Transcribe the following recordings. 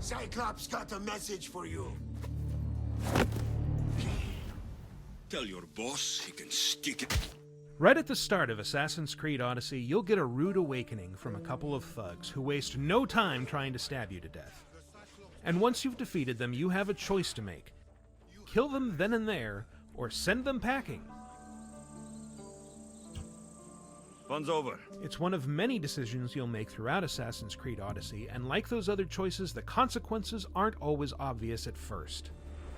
Cyclops got a message for you. Tell your boss he can stick it. Right at the start of Assassin's Creed Odyssey, you'll get a rude awakening from a couple of thugs who waste no time trying to stab you to death. And once you've defeated them, you have a choice to make. Kill them then and there, or send them packing. Fun's over. It's one of many decisions you'll make throughout Assassin's Creed Odyssey, and like those other choices, the consequences aren't always obvious at first.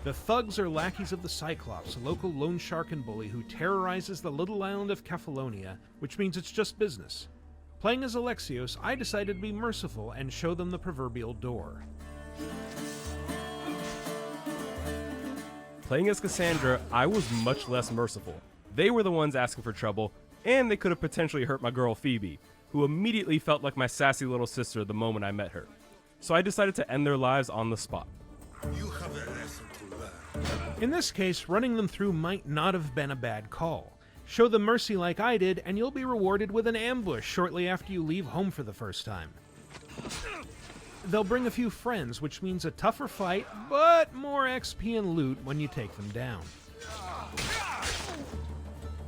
The thugs are lackeys of the Cyclops, a local loan shark and bully who terrorizes the little island of Kefalonia, which means it's just business. Playing as Alexios, I decided to be merciful and show them the proverbial door. Playing as Cassandra, I was much less merciful. They were the ones asking for trouble, and they could have potentially hurt my girl Phoebe, who immediately felt like my sassy little sister the moment I met her. So I decided to end their lives on the spot. You have a lesson to learn. In this case, running them through might not have been a bad call. Show them mercy like I did, and you'll be rewarded with an ambush shortly after you leave home for the first time. They'll bring a few friends, which means a tougher fight, but more XP and loot when you take them down.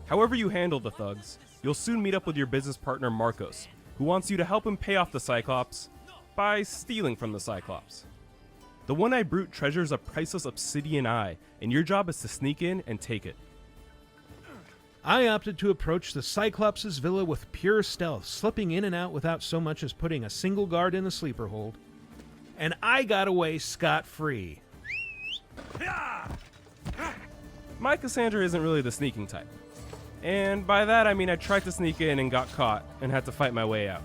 However you handle the thugs, you'll soon meet up with your business partner Marcos, who wants you to help him pay off the Cyclops by stealing from the Cyclops. The one-eyed brute treasures a priceless obsidian eye, and your job is to sneak in and take it. I opted to approach the Cyclops' villa with pure stealth, slipping in and out without so much as putting a single guard in the sleeper hold. And I got away scot-free. My Cassandra isn't really the sneaking type. And by that I mean I tried to sneak in and got caught, and had to fight my way out.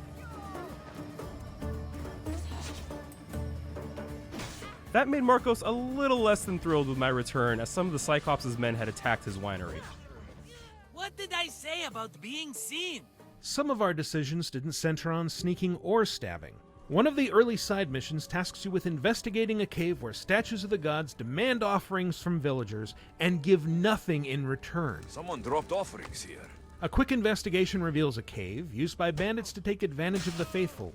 That made Marcos a little less than thrilled with my return, as some of the Cyclops' men had attacked his winery. What did I say about being seen? Some of our decisions didn't center on sneaking or stabbing. One of the early side missions tasks you with investigating a cave where statues of the gods demand offerings from villagers and give nothing in return. Someone dropped offerings here. A quick investigation reveals a cave used by bandits to take advantage of the faithful.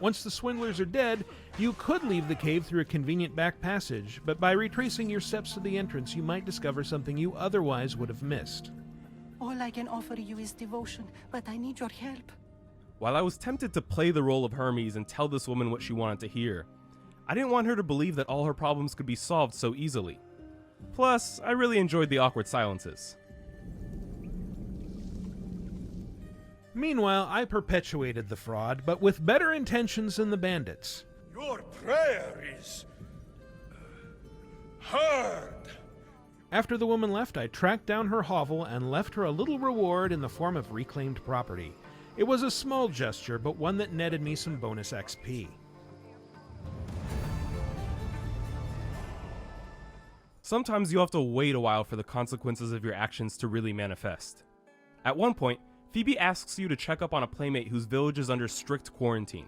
Once the swindlers are dead, you could leave the cave through a convenient back passage, but by retracing your steps to the entrance, you might discover something you otherwise would have missed. All I can offer you is devotion, but I need your help. While I was tempted to play the role of Hermes and tell this woman what she wanted to hear, I didn't want her to believe that all her problems could be solved so easily. Plus, I really enjoyed the awkward silences. Meanwhile, I perpetuated the fraud, but with better intentions than the bandits. Your prayer is heard. After the woman left, I tracked down her hovel and left her a little reward in the form of reclaimed property. It was a small gesture, but one that netted me some bonus XP. Sometimes you have to wait a while for the consequences of your actions to really manifest. At one point, Phoebe asks you to check up on a playmate whose village is under strict quarantine.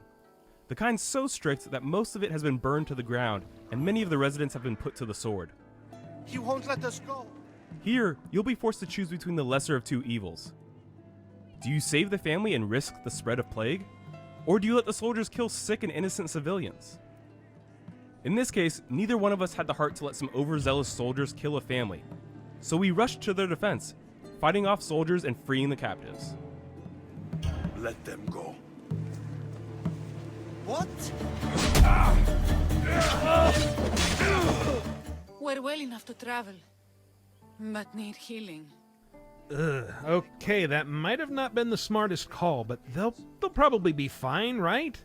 The kind so strict that most of it has been burned to the ground, and many of the residents have been put to the sword. He won't let us go. Here, you'll be forced to choose between the lesser of two evils. Do you save the family and risk the spread of plague? Or do you let the soldiers kill sick and innocent civilians? In this case, neither one of us had the heart to let some overzealous soldiers kill a family, so we rushed to their defense, fighting off soldiers and freeing the captives. Let them go. What? We're well enough to travel, but need healing. Okay, that might have not been the smartest call, but they'll probably be fine, right?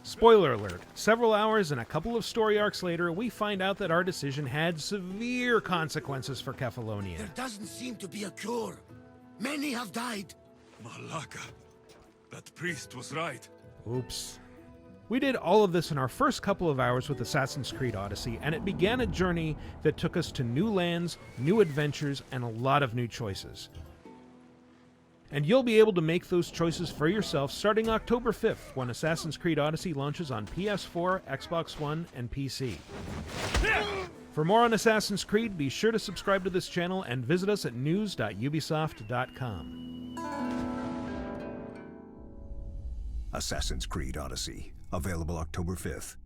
Spoiler alert, several hours and a couple of story arcs later, we find out that our decision had severe consequences for Kefalonia. There doesn't seem to be a cure. Many have died. Malaka. That priest was right. Oops. We did all of this in our first couple of hours with Assassin's Creed Odyssey, and it began a journey that took us to new lands, new adventures, and a lot of new choices. And you'll be able to make those choices for yourself starting October 5th, when Assassin's Creed Odyssey launches on PS4, Xbox One, and PC. For more on Assassin's Creed, be sure to subscribe to this channel and visit us at news.ubisoft.com. Assassin's Creed Odyssey, Available October 5th.